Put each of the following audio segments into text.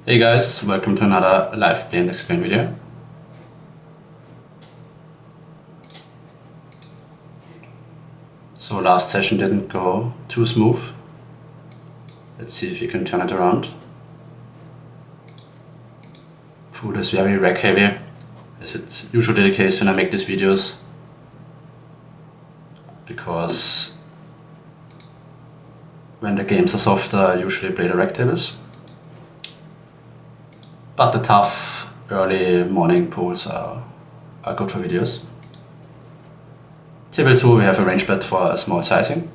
Hey guys, welcome to another live play and explain video. So last session didn't go too smooth. Let's see if we can turn it around. Pool is very reg heavy, as it's usually the case when I make these videos, because when the games are softer I usually play the reg tables. But the tough early morning pools are good for videos. Table 2 we have a range bet for a small sizing,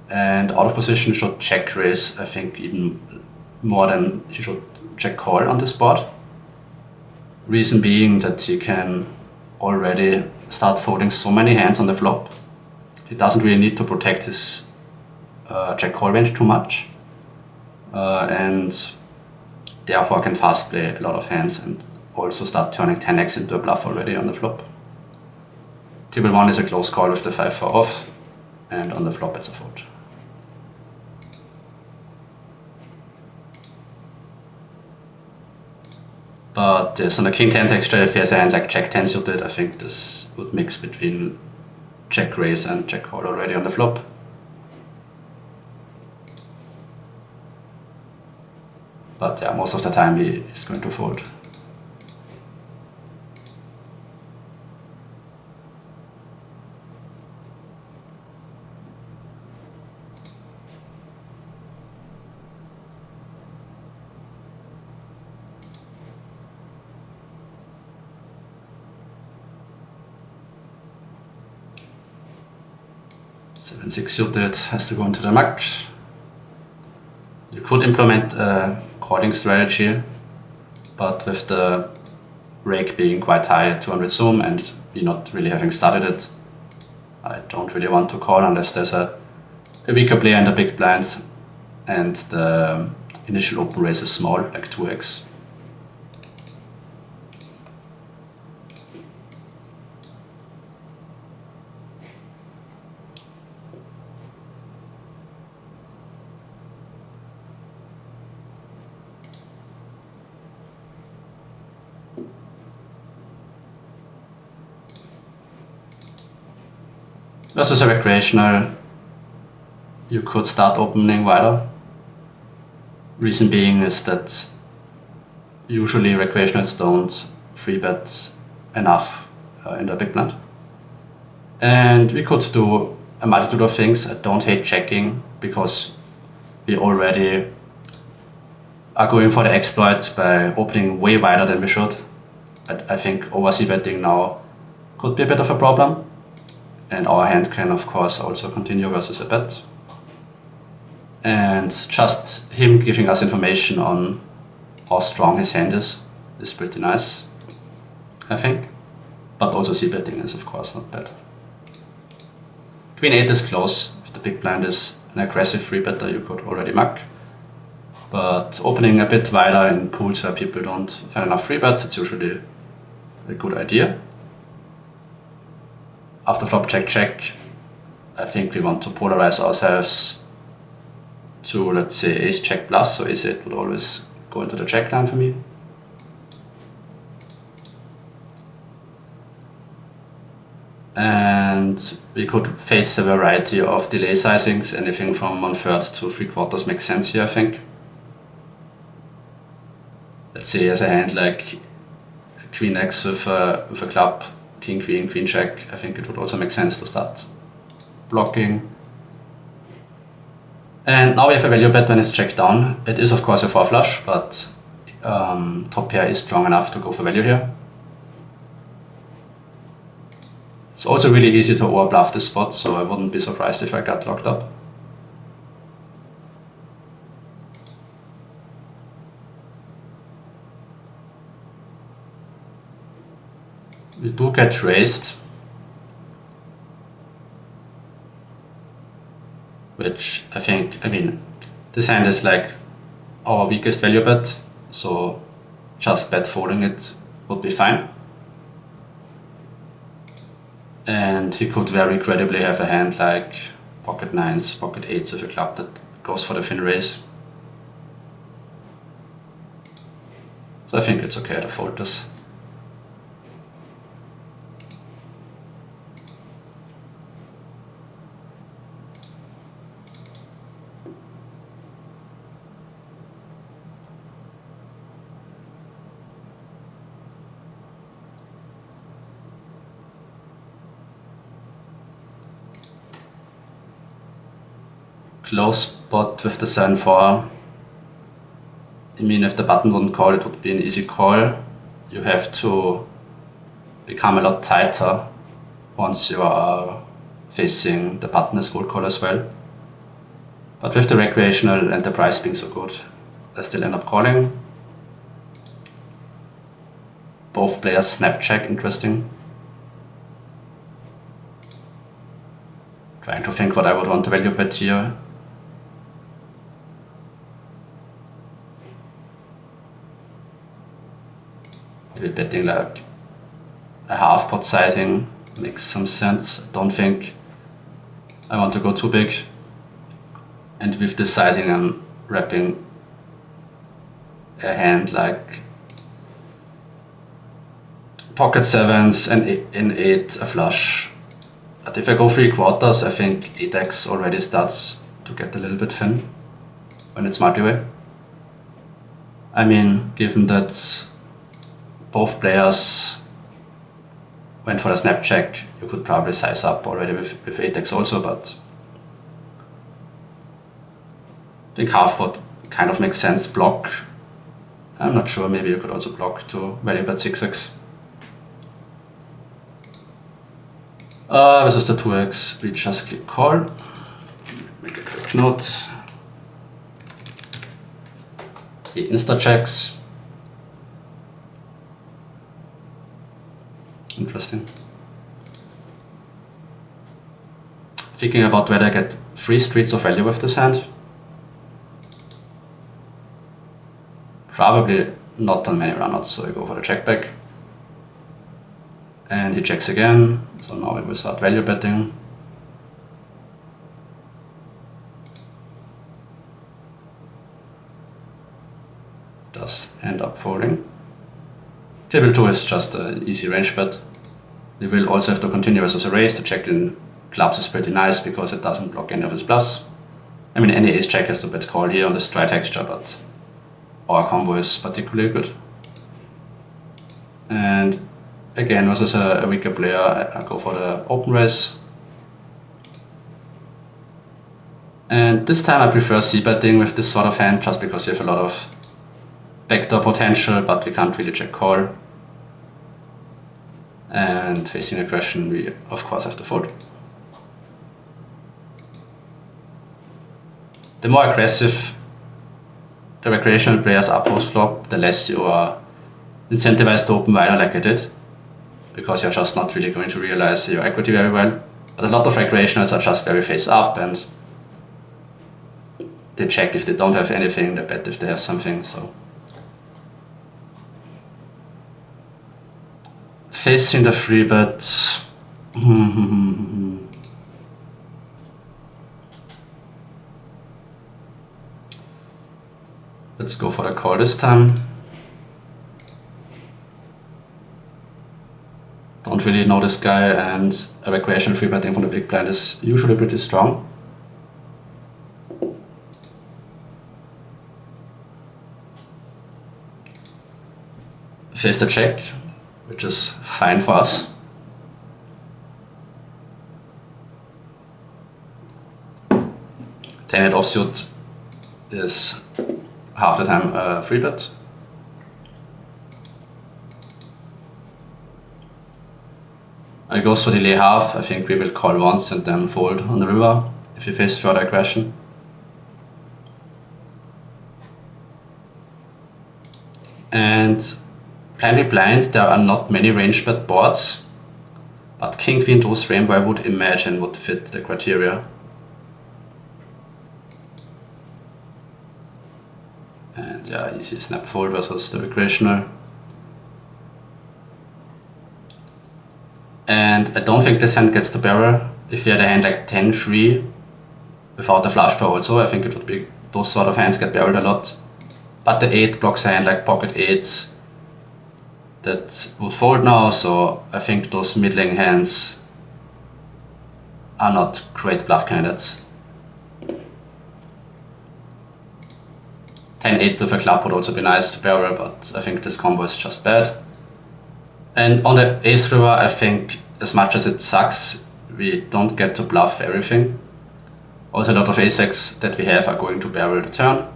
and out of position should check raise, I think even more than he should check call on this board. Reason being that he can already start folding so many hands on the flop. He doesn't really need to protect his check call range too much, and therefore can fast play a lot of hands and also start turning 10x into a bluff already on the flop. Table 1 is a close call with the 5-4 off, and on the flop it's a fold. But yes, on the king 10 texture, if he has a hand like jack 10 suited, I think this would mix between check raise and check call already on the flop. But yeah, most of the time he is going to fold. Seven six suited has to go into the muck. You could implement a calling strategy, but with the rake being quite high at 200 zoom and me not really having started it, I don't really want to call unless there's a weaker player in the big blinds and the initial open raise is small, like 2x. Versus a recreational, you could start opening wider. Reason being is that usually recreationals don't free bet enough in the big blind. And we could do a multitude of things. I don't hate checking because we already are going for the exploit by opening way wider than we should. I think over c-betting now could be a bit of a problem. And our hand can of course also continue versus a bet. And just him giving us information on how strong his hand is pretty nice, I think. But also c-betting is of course not bad. Queen 8 is close. If the big blind is an aggressive free better, you could already muck. But opening a bit wider in pools where people don't find enough free bets, it's usually a good idea. After flop check check, I think we want to polarize ourselves to, let's say, ace check plus, so ace 8 would always go into the check line for me. And we could face a variety of delay sizings, anything from 1/3 to 3/4 makes sense here, I think. Let's say as a hand like Queen X with a club, King Queen, Queen Check, I think it would also make sense to start blocking. And now we have a value bet when it's checked down. It is of course a 4 flush, but top pair is strong enough to go for value here. It's also really easy to overbluff this spot, so I wouldn't be surprised if I got locked up. We do get raised, which I mean, this hand is like our weakest value bet, so just bet folding it would be fine. And he could very credibly have a hand like pocket 9s, pocket 8s with a club that goes for the thin raise. So I think it's okay to fold this. Close spot with the 7-4. I mean, if the button wouldn't call, it would be an easy call. You have to become a lot tighter once you are facing the button as cold call as well. But with the recreational and the price being so good, I still end up calling. Both players snap check, interesting. Trying to think what I would want to value bet here. Maybe betting like a half pot sizing makes some sense. I don't think I want to go too big. And with this sizing I'm wrapping a hand like pocket sevens and in 8 a flush. But if I go 3/4, I think 8x already starts to get a little bit thin when it's multi-way. I mean, given that both players went for the snap check, you could probably size up already with 8x also, but I think half pot kind of makes sense. Block, I'm not sure, maybe you could also block to value bet 6x. This is the 2x, we just click call. Make a quick note. He insta checks. Interesting. Thinking about whether I get 3 streets of value with this hand. Probably not on many runouts, so I go for the check back. And he checks again, so now we will start value betting. Does end up folding. Table 2 is just an easy range bet. We will also have to continue versus a raise. The check in clubs is pretty nice because it doesn't block any of his bluffs. I mean, any ace check has to bet call here on this dry texture, but our combo is particularly good. And again, versus a weaker player, I go for the open raise. And this time I prefer c-betting with this sort of hand, just because you have a lot of backdoor potential, but we can't really check call. And facing aggression, we of course have to fold. The more aggressive the recreational players are post-flop, the less you are incentivized to open wider like I did, because you're just not really going to realize your equity very well. But a lot of recreationals are just very face up and they check if they don't have anything, they bet if they have something. So facing the free bet. Let's go for the call this time. Don't really know this guy, and a recreational free betting from the big blind is usually pretty strong. Face the check, which is fine for us. Ten-8 offsuit is half the time free bet. I goes for delay half. I think we will call once and then fold on the river if we face further aggression. And blindly blind, there are not many range bet boards, but king queen deuce rainbow I would imagine would fit the criteria. And yeah, easy snap fold versus the recreational. And I don't think this hand gets the barrel. If we had a hand like 10-3 without the flush draw also, I think it would be, those sort of hands get barreled a lot. But the 8 blocks a hand like pocket 8s, that would fold now, so I think those middling hands are not great bluff candidates. 10-8 with a club would also be nice to barrel, but I think this combo is just bad. And on the ace river, I think as much as it sucks, we don't get to bluff everything. Also, a lot of ace-X that we have are going to barrel the turn.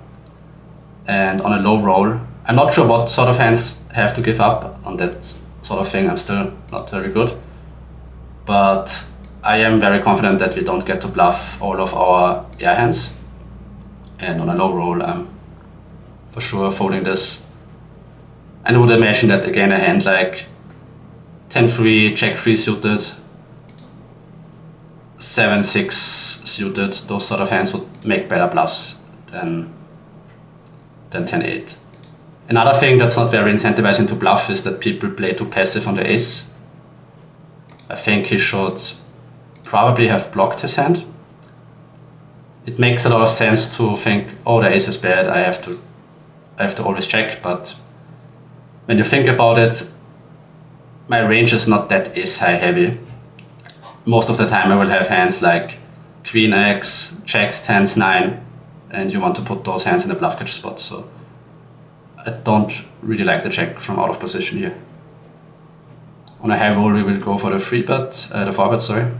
And on a low roll, I'm not sure what sort of hands have to give up on that sort of thing. I'm still not very good. But I am very confident that we don't get to bluff all of our air hands. And on a low roll, I'm for sure folding this. And I would imagine that again a hand like 10-3, Jack-3 suited, 7-6 suited, those sort of hands would make better bluffs than 10-8. Another thing that's not very incentivizing to bluff is that people play too passive on the ace. I think he should probably have blocked his hand. It makes a lot of sense to think, oh, the ace is bad, I have to always check, but when you think about it, my range is not that ace-high heavy. Most of the time I will have hands like Queen X, Jacks, 10s, 9, and you want to put those hands in the bluff catch spot, so I don't really like the check from out of position here. On a high roll we will go for the 4-bet, sorry.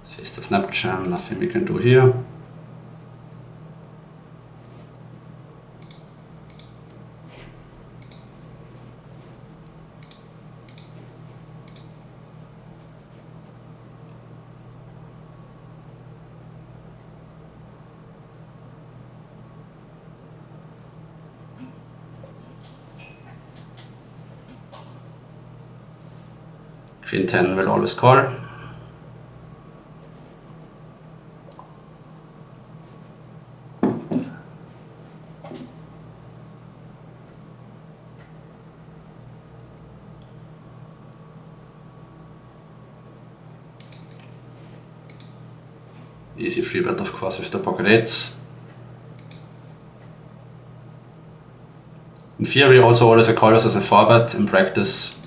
Face the snap jam, nothing we can do here. Queen 10 will always call. Easy 3-bet of course with the pocket 8s. In theory also always a call as a 4-bet, in practice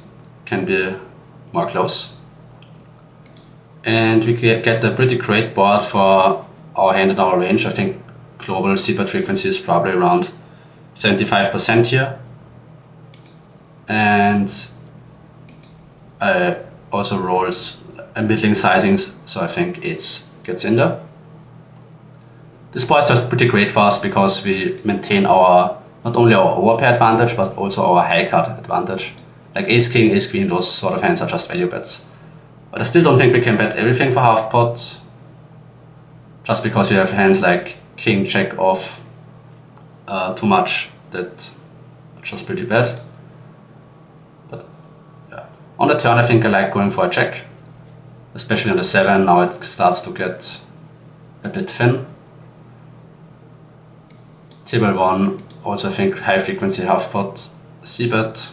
can be more close. And we get a pretty great board for our hand and our range. I think global c-bet frequency is probably around 75% here. And I also rolls a middling sizing, so I think 8s gets in there. This board is just pretty great for us because we maintain our, not only our overpair advantage, but also our high card advantage. Like ace king, ace queen, those sort of hands are just value bets. But I still don't think we can bet everything for half pot, just because we have hands like king, jack off, too much that are just pretty bad. But yeah, on the turn I think I like going for a check, especially on the 7, now it starts to get a bit thin. Table 1, also I think high frequency half pot, c-bet.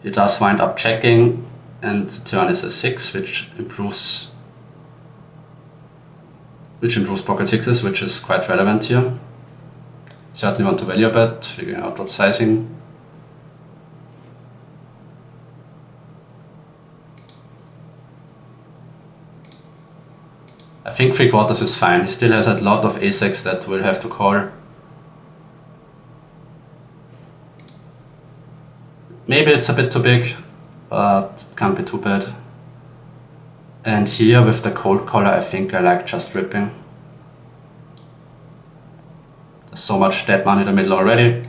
He does wind up checking, and the turn is a 6, which improves pocket 6s, which is quite relevant here. Certainly want to value bet, figuring out what sizing. I think 3/4 is fine. He still has a lot of ace-X that will have to call. Maybe it's a bit too big, but it can't be too bad. And here with the cold caller, I think I like just ripping. There's so much dead money in the middle already.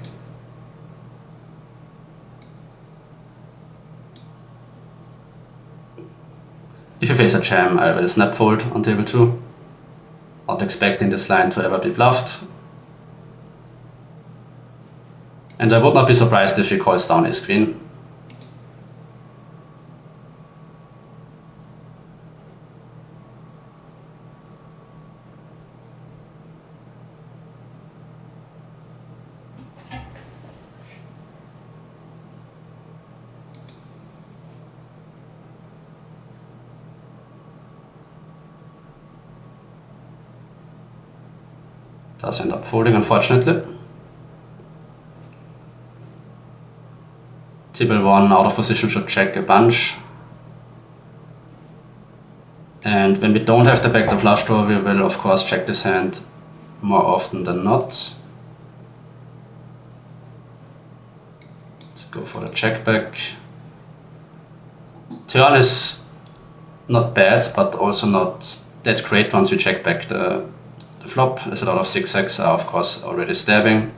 If you face a jam, I will snap fold on table 2. Not expecting this line to ever be bluffed. And I would not be surprised if he calls down ace queen. does end up folding, unfortunately. Table 1 out of position should check a bunch. And when we don't have the backdoor flush draw, we will of course check this hand more often than not. Let's go for the check back. Turn is not bad, but also not that great once we check back the flop, as a lot of zigzags are of course already stabbing.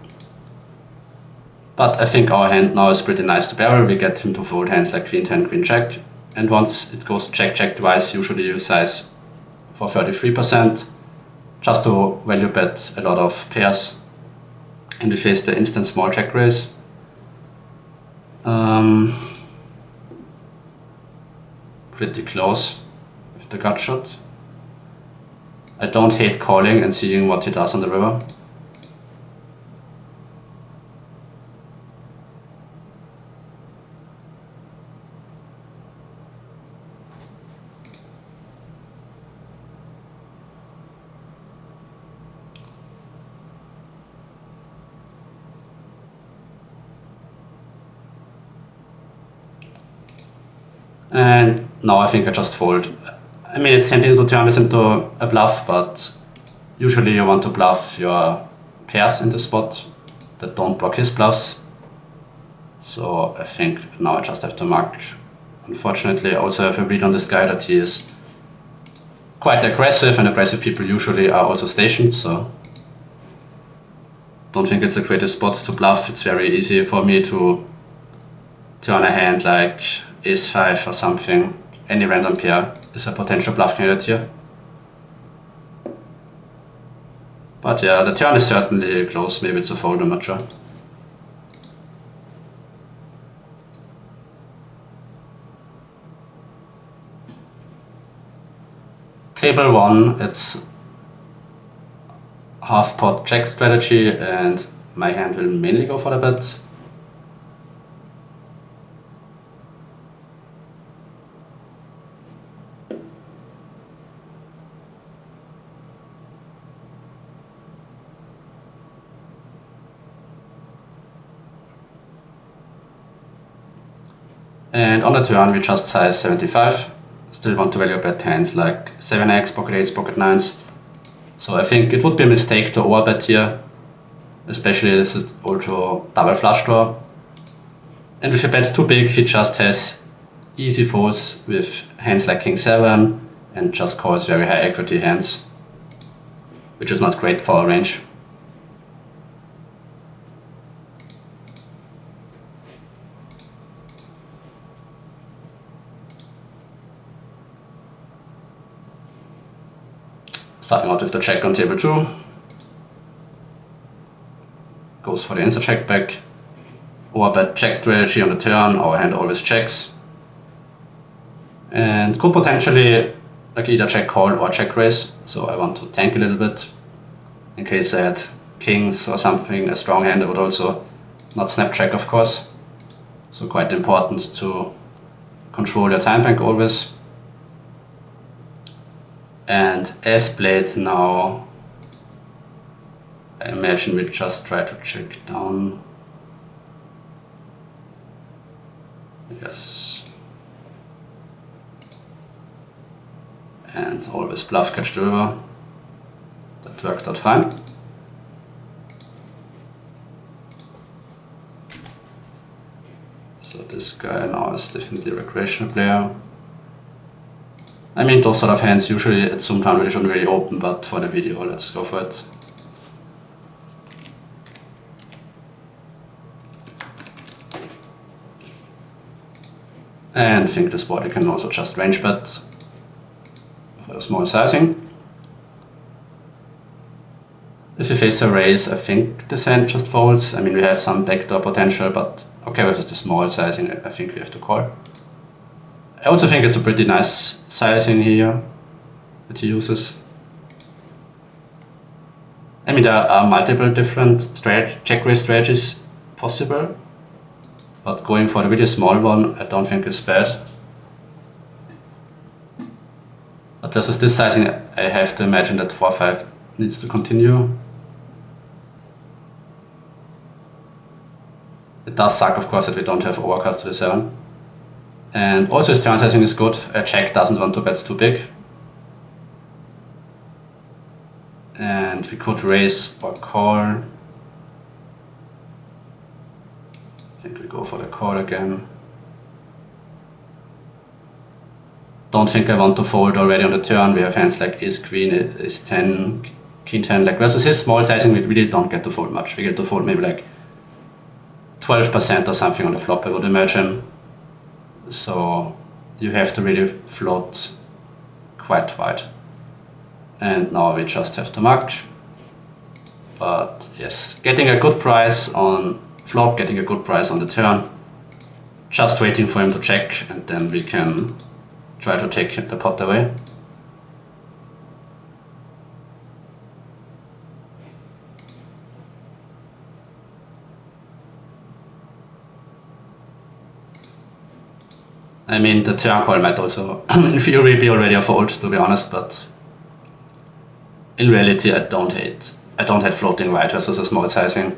But I think our hand now is pretty nice to barrel. We get him to fold hands like queen 10, queen jack. And once it goes check, check twice, usually you size for 33%, just to value bet a lot of pairs. And we face the instant small check raise. Pretty close with the gut shot. I don't hate calling and seeing what he does on the river. And now I think I just fold. I mean, it's tempting to turn this into a bluff, but usually you want to bluff your pairs in the spot that don't block his bluffs. So I think now I just have to mark. Unfortunately, I also have a read on this guy that he is quite aggressive, and aggressive people usually are also stationed, so don't think it's the greatest spot to bluff. It's very easy for me to turn a hand like ace-5 or something. Any random pair is a potential bluff candidate here. But yeah, the turn is certainly close. Maybe it's a fold, I'm not sure. Table 1, it's half pot check strategy, and my hand will mainly go for the bet. And on the turn we just size 75. Still want to value bet hands like 7x, pocket 8s, pocket 9s. So I think it would be a mistake to overbet here, especially this is also double flush draw. And if he bets too big, he just has easy folds with hands like king 7 and just calls very high equity hands, which is not great for our range. Starting out with the check on table 2. Goes for the answer check back. Overbet check strategy on the turn, our hand always checks. And could potentially like either check call or check raise, so I want to tank a little bit. In case I had kings or something, a strong hand, I would also not snap check of course. So quite important to control your time bank always. And as played now, I imagine we just try to check down. Yes. And always bluff catch the river. That worked out fine. So this guy now is definitely a recreational player. I mean, those sort of hands usually at some time really shouldn't really open, but for the video, let's go for it. And I think this board you can also just range bet for a small sizing. If you face a raise, I think this hand just folds. I mean, we have some backdoor potential, but okay, with the small sizing, I think we have to call. I also think it's a pretty nice sizing here that he uses. I mean, there are multiple different check raise strategies possible, but going for the really small one I don't think is bad. But versus this sizing I have to imagine that 4-5 needs to continue. It does suck, of course, that we don't have overcards to the 7. And also his turn sizing is good. A check doesn't want to bet too big. And we could raise or call. I think we go for the call again. Don't think I want to fold already on the turn. We have hands like ace queen, ace 10, king 10. Like versus his small sizing, we really don't get to fold much. We get to fold maybe like 12% or something on the flop, I would imagine. So you have to really float quite wide. And now we just have to muck. But yes, getting a good price on flop, getting a good price on the turn. Just waiting for him to check, and then we can try to take the pot away. I mean, the turn call might also, in theory, be already a fold, to be honest, but in reality, I don't hate floating wide versus a small sizing.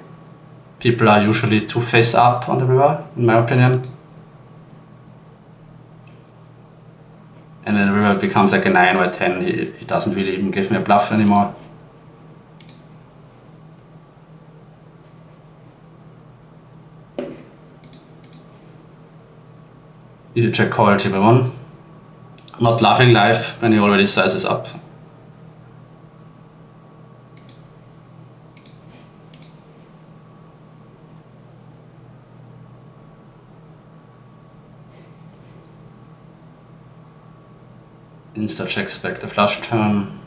People are usually too face up on the river, in my opinion. And then the river becomes like a 9 or a 10, he doesn't really even give me a bluff anymore. Easy check call, table 1. Not bluffing live when he already sizes up. Insta checks back the flush turn.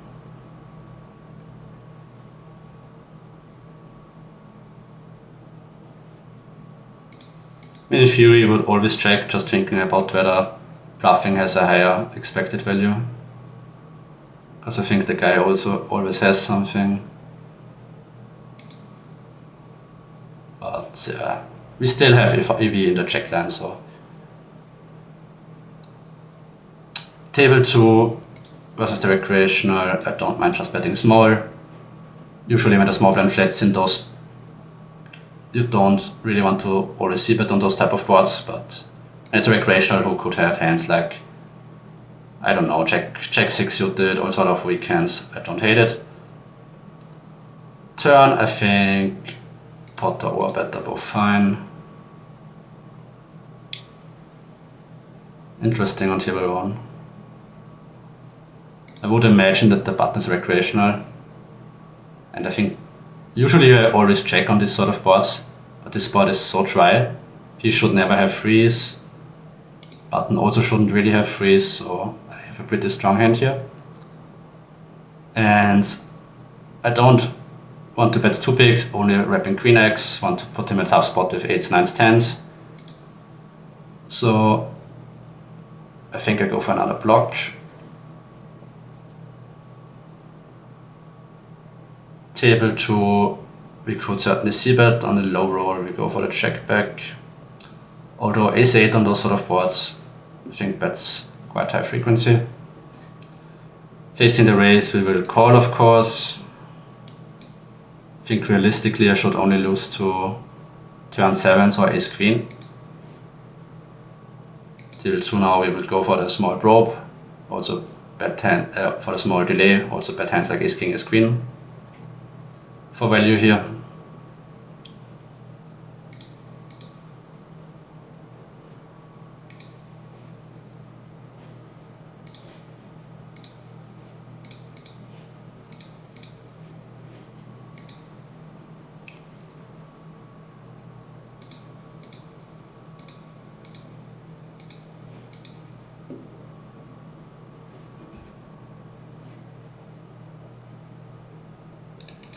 In theory, you would always check, just thinking about whether bluffing has a higher expected value. Because I think the guy also always has something. But yeah, we still have EV in the check line, so. Table 2 versus the recreational, I don't mind just betting small. Usually when the small blind flats in those, you don't really want to always see bet on those type of boards, but it's a recreational who could have hands like, I don't know, check 6 suited, all sort of weak hands. I don't hate it. Turn, I think pot or bet are both fine. Interesting on table 1. I would imagine that the button is recreational, and I think usually I always check on this sort of boards, but this board is so dry. He should never have freeze. Button also shouldn't really have freeze, so I have a pretty strong hand here. And I don't want to bet too big, only wrapping queen X, want to put him in a tough spot with 8s, 9s, 10s. So I think I go for another block. Table 2, we could certainly see bet. On the low roll, we go for the check back. Although ace 8 on those sort of boards, I think that's quite high frequency. Facing the raise, we will call, of course. I think realistically I should only lose to turn 7s or ace queen. Table 2 now, we will go for the small probe. Also bet hand, for the small delay, also bet hands like ace king, ace queen. For value here.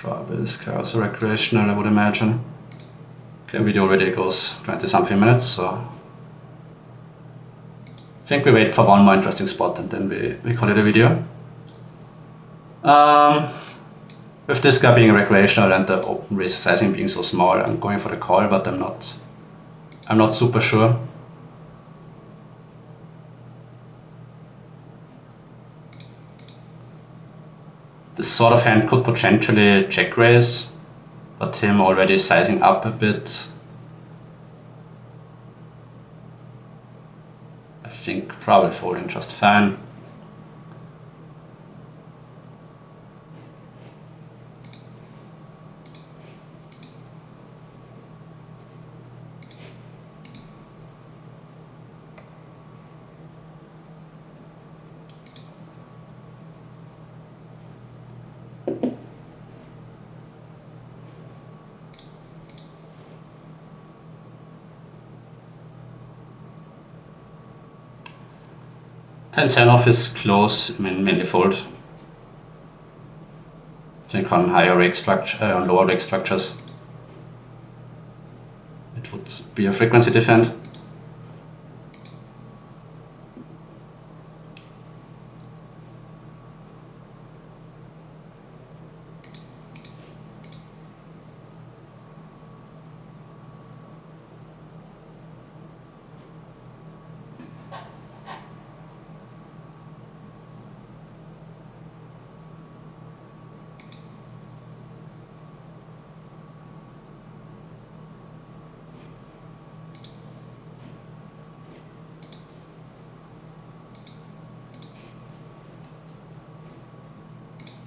Probably this guy also recreational, I would imagine. Okay, video already goes 20 something minutes, so I think we wait for one more interesting spot and then we call it a video. With this guy being recreational and the open raise sizing being so small, I'm going for the call, but I'm not super sure. This sort of hand could potentially check raise, but him already sizing up a bit. probably folding just fine. Ten off is close, I mean mainly fold. I think on higher rake structure, on lower rake structures, it would be a frequency defend.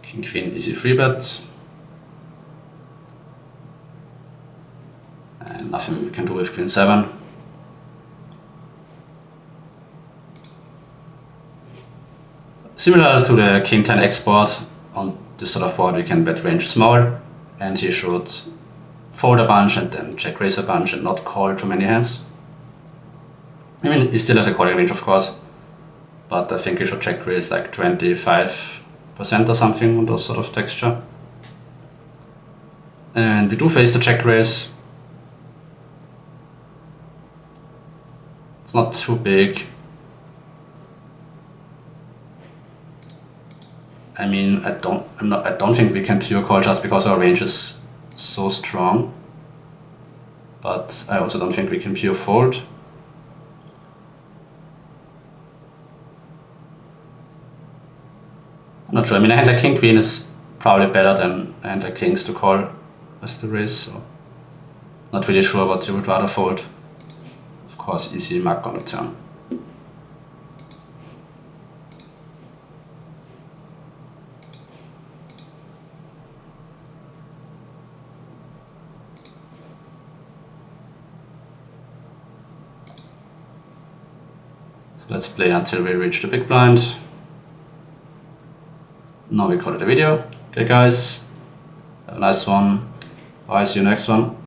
King Queen easy 3-bet. And nothing we can do with Queen 7. Similar to the King 10 export, on this sort of board we can bet range small, and he should fold a bunch and then check raise a bunch and not call too many hands. I mean, he still has a calling range of course, but I think he should check raise like 25% or something on those sort of texture. And we do face the check raise. It's not too big. I mean, I don't think we can pure call just because our range is so strong. But I also don't think we can pure fold. I'm not sure. I mean, a hand like King Queen is probably better than a hand like Kings to call as the raise. So not really sure what you would rather fold. Of course, easy mug on the turn. So let's play until we reach the big blind. Now we call it a video. Okay guys, have a nice one. Bye, see you next one.